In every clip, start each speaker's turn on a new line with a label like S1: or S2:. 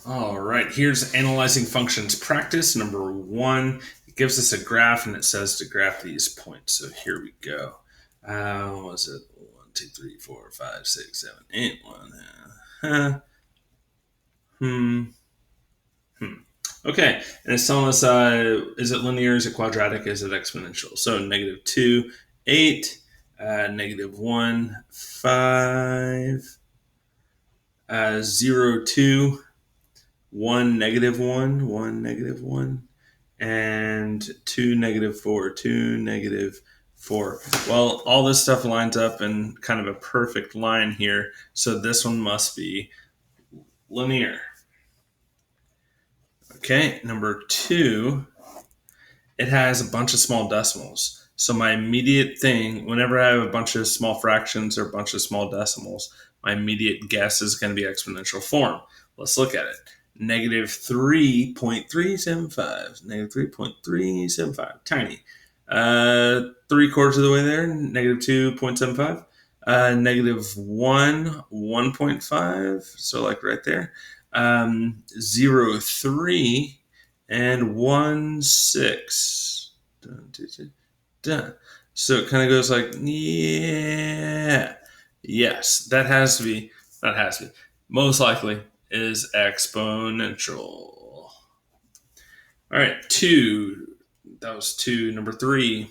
S1: All right, here's analyzing functions practice number 1. It gives us a graph and it says to graph these points. So here we go. What was it? 1, 2, 3, 4, 5, 6, 7, 8, 1. Hmm. Hmm. Okay, and it's telling us is it linear, is it quadratic, is it exponential? So negative 2, 8, negative 1, 5, 0, 2, 1, negative 1, 1, negative 1, and 2, negative 4, 2, negative 4. Well, all this stuff lines up in kind of a perfect line here, so this one must be linear. Okay, number 2, it has a bunch of small decimals. So my immediate thing, whenever I have a bunch of small fractions or a bunch of small decimals, my immediate guess is going to be exponential form. Let's look at it. Negative 3.375. Negative 3.375. Tiny. 3/4 of the way there. Negative 2.75. Negative 1, 1.5. So like right there. 0, 3 and 1, 6. Dun, dun, dun, dun. So it kind of goes like, yeah. Yes, that has to be, not has to be, most likely is exponential. All right, 2. That was 2. Number 3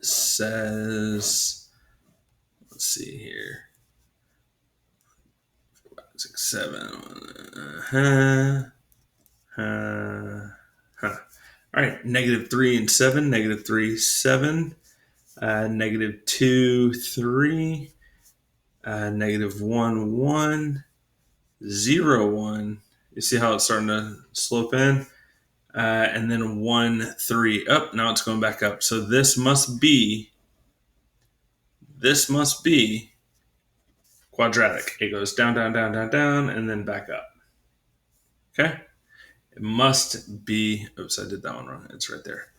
S1: says, let's see here. 6, 7. All right, negative 3 and 7, negative 3, 7, negative 2, 3, negative 1, 1, 0, 1. You see how it's starting to slope in? And then 1, 3. Up, now it's going back up. So this must be quadratic. It goes down, down, down, down, down, and then back up. Okay? It must be, oops, I did that one wrong. It's right there.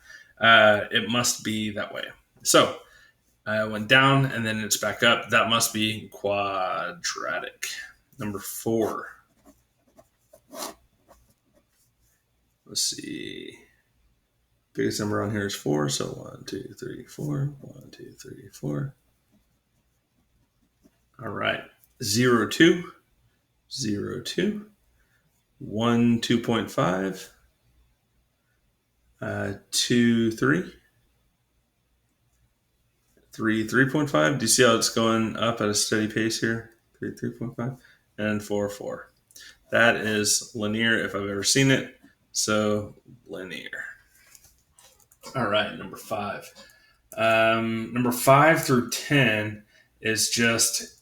S1: It must be that way. So I went down and then it's back up. That must be quadratic. Number 4. Let's see. Biggest number on here is 4. So 1, 2, 3, 4. 1, 2, 3, 4. All right. 0, 2. 0, 2. 1, 2.5. 2, 3. 3, 3.5. Do you see how it's going up at a steady pace here? 3, 3.5. And 4, 4. That is linear if I've ever seen it. So linear. All right, number 5. Number 5 through 10 is just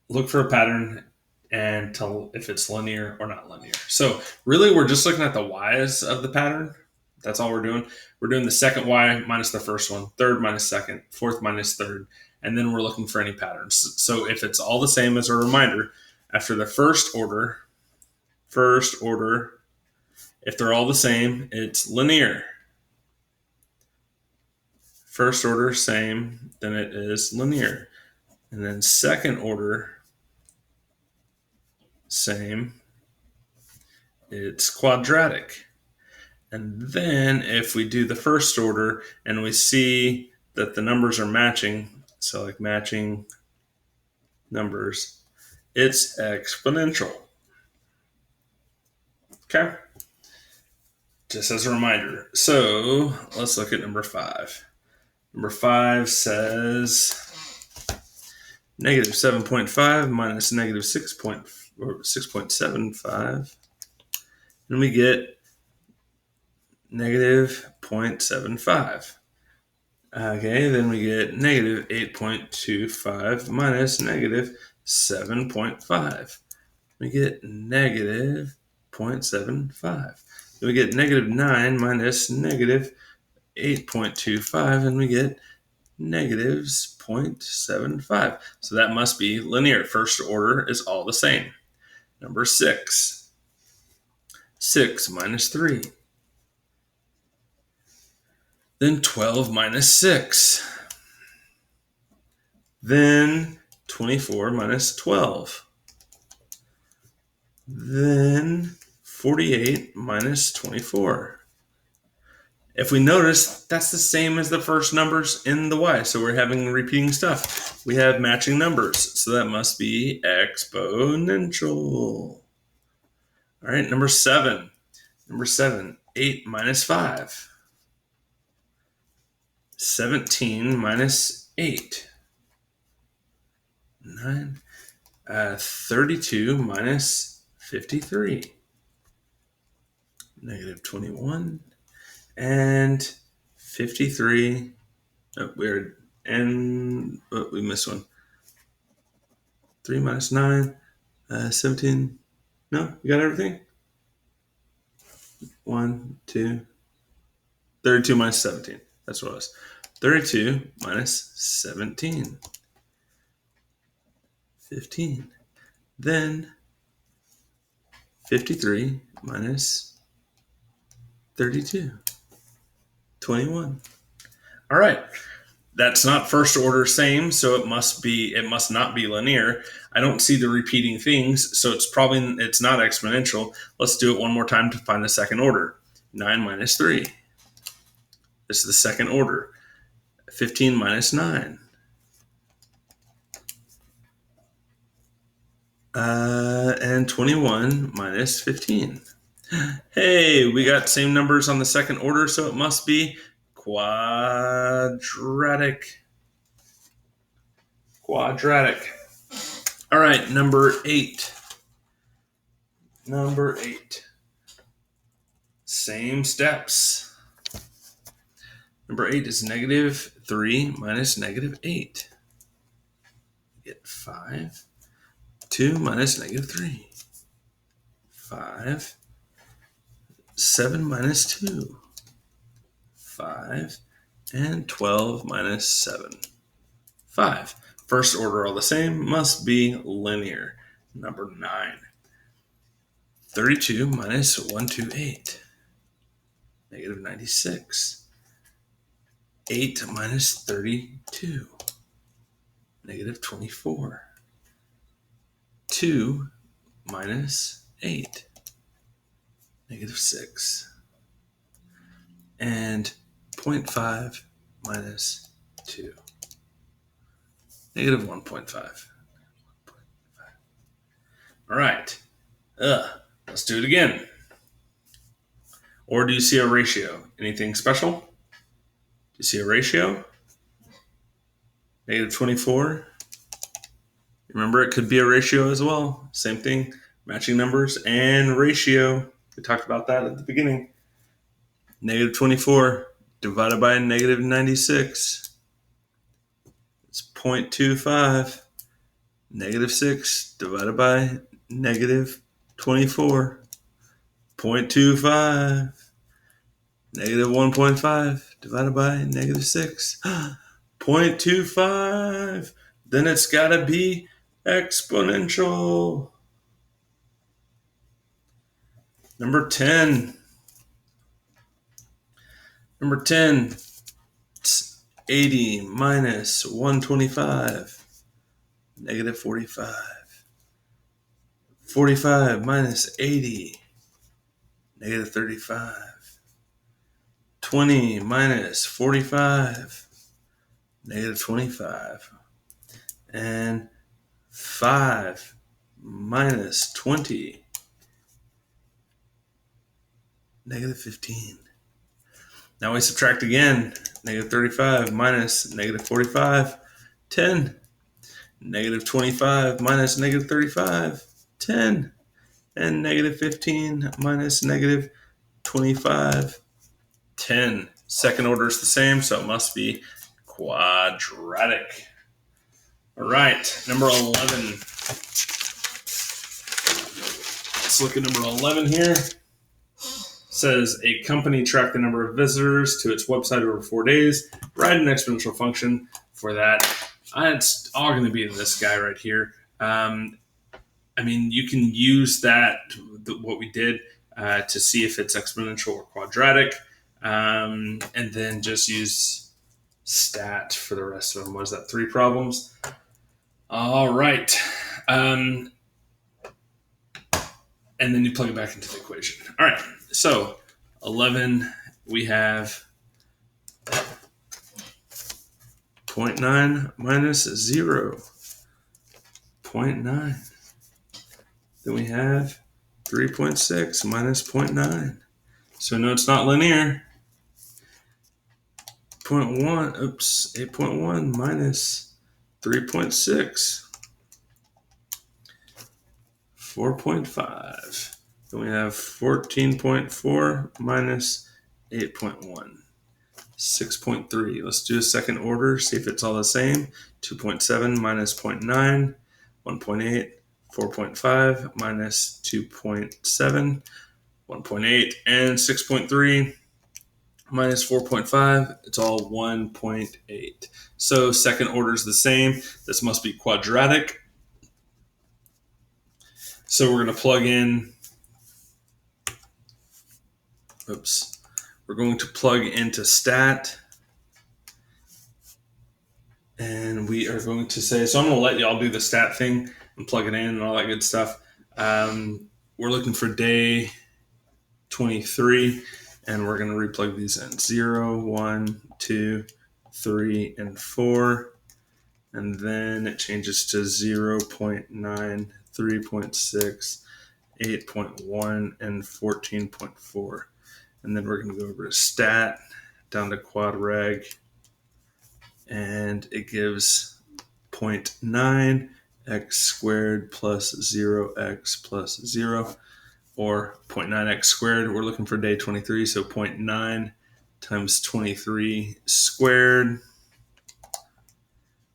S1: look for a pattern and tell if it's linear or not linear. So really, we're just looking at the y's of the pattern. That's all we're doing. We're doing the second y minus the first one, third minus second, fourth minus third, and then we're looking for any patterns. So if it's all the same, as a reminder, after the first order, if they're all the same, it's linear. First order, same, then it is linear. And then second order, same, it's quadratic. And then if we do the first order and we see that the numbers are matching, so like matching numbers, it's exponential. Okay? Just as a reminder. So let's look at number 5. Number 5 says negative 7.5 minus negative 6.75. And we get negative 0.75. Okay, then we get negative 8.25 minus negative 7.5. We get negative 0.75. Then we get negative 9 minus negative 8.25, and we get negatives 0.75. So that must be linear. First order is all the same. Number 6. 6 minus 3. Then 12 minus 6. Then 24 minus 12. Then 48 minus 24. If we notice, that's the same as the first numbers in the y. So we're having repeating stuff. We have matching numbers. So that must be exponential. All right, number 7. Number 7, 8 minus 5. 17 minus 8. 9. 32 minus 53. Negative 21. And 53. Oh, weird. And we missed one. 3 minus 9. 17. No, you got everything? 1, 2. 32 minus 17. That's what it was. 32 minus 17. 15. Then 53 minus 32. 21. All right. That's not first order same, so it must not be linear. I don't see the repeating things, so it's not exponential. Let's do it one more time to find the second order. 9 minus 3. This is the second order. 15 minus 9. And 21 minus 15. Hey, we got same numbers on the second order, so it must be quadratic. Quadratic. All right, number 8. Number 8. Same steps. Number 8 is negative 3 minus negative 8. Get 5. 2 minus negative 3. 5. 7 minus 2. 5. And 12 minus 7. 5. First order all the same, must be linear. Number 9. 32 minus 128. Negative 96. 8 minus 32. Negative 24. 2 minus 8. Negative 6. And 0.5 minus 2. Negative 1.5. All right. Let's do it again. Or do you see a ratio? Anything special? Do you see a ratio? Negative 24. Remember, it could be a ratio as well. Same thing. Matching numbers and ratio. We talked about that at the beginning. Negative 24 divided by negative 96. It's 0.25. Negative 6 divided by negative 24. 0.25. Negative 1.5 divided by negative 6. 0.25. Then it's got to be exponential. Number 10. Number 10. It's 80 minus 125. Negative 45. 45 minus 80. Negative 35. 20 minus 45. Negative 25. And 5 minus 20. Negative 15. Now we subtract again. Negative 35 minus negative 45. 10. Negative 25 minus negative 35. 10. And negative 15 minus negative 25. 10. Second order is the same, so it must be quadratic. All right, number 11. Let's look at number 11 here. It says a company tracked the number of visitors to its website over 4 days. Write an exponential function for that. It's all going to be this guy right here. You can use that, what we did, to see if it's exponential or quadratic, and then just use stat for the rest of them. What is that, 3 problems? All right. and then you plug it back into the equation. All right, so 11, we have 0.9 minus 0, 0.9. Then we have 3.6 minus 0.9. So no, it's not linear. 8.1 minus 3.6, 4.5. Then we have 14.4 minus 8.1, 6.3. Let's do a second order, see if it's all the same. 2.7 minus 0.9, 1.8, 4.5 minus 2.7, 1.8, and 6.3 minus 4.5, it's all 1.8. So second order is the same. This must be quadratic. So we're going to plug in, we're going to plug into stat. And we are going to say, so I'm going to let y'all do the stat thing and plug it in and all that good stuff. We're looking for day 23, and we're going to replug these in 0, 1, 2, 3, and 4. And then it changes to 0.9, 3.6, 8.1, and 14.4. And then we're going to go over to stat, down to quad reg, and it gives 0.9 x squared plus 0x plus 0, or 0.9x squared. We're looking for day 23, so 0.9 times 23 squared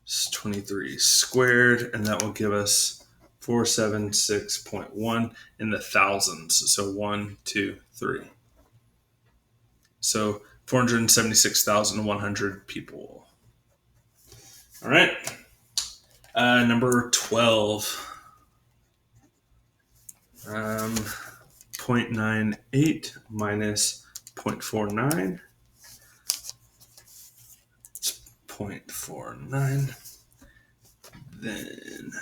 S1: is 23 squared, and that will give us 476.1 in the thousands. So 1, 2, 3. So 476,100 people. All right. Number 12. 0.98 minus 0.49. It's 0.49. Then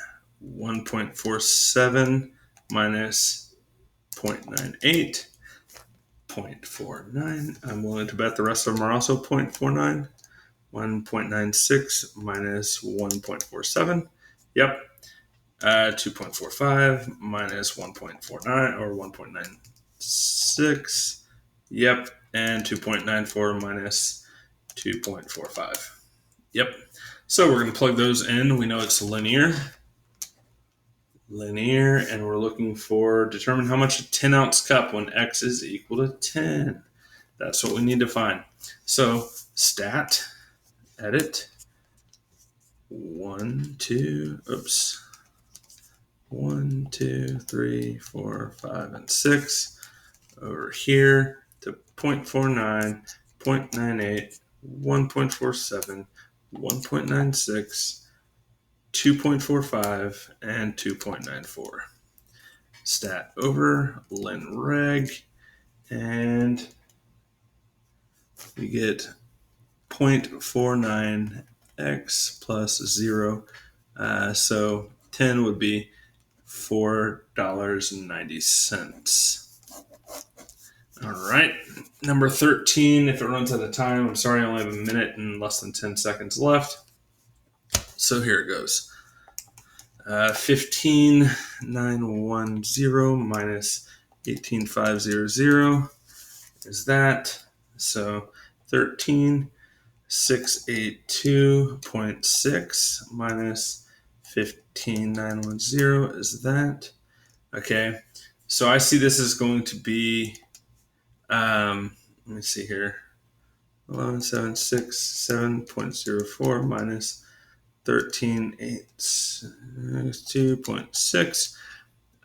S1: 1.47 minus 0.98. 0.49. I'm willing to bet the rest of them are also 0.49. 1.96 minus 1.47. Yep. 2.45 minus 1.49, or 1.96. Yep. And 2.94 minus 2.45. Yep. So we're going to plug those in. We know it's linear. Linear, and we're looking for determine how much a 10-ounce cup when x is equal to 10. That's what we need to find. So stat, edit, 1, 2, 3, 4, 5, and 6 over here to 0.49, 0.98, 1.47, 1.96, 2.45, and 2.94. Stat over, len reg, and we get 0.49x plus 0. So 10 would be $4.90. All right. Number 13, if it runs out of time, I'm sorry, I only have a minute and less than 10 seconds left. So here it goes. 15,910 minus 18,500 is that. So 13,682.6 minus 15,910 is that. Okay. So I see this is going to be, let me see here. 11,767.04 minus 13,802.6.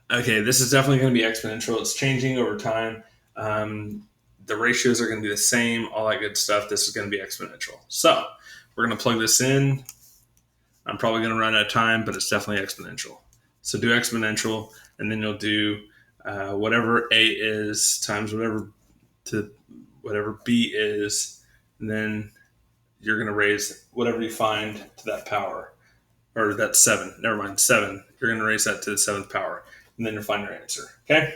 S1: Okay, this is definitely going to be exponential. It's changing over time. The ratios are going to be the same, all that good stuff. This is going to be exponential. So we're going to plug this in. I'm probably going to run out of time, but it's definitely exponential. So do exponential, and then you'll do whatever A is times whatever B is, and then you're going to raise whatever you find to that power, or that's 7. Never mind, 7. You're going to raise that to the 7th power, and then you'll find your answer. Okay?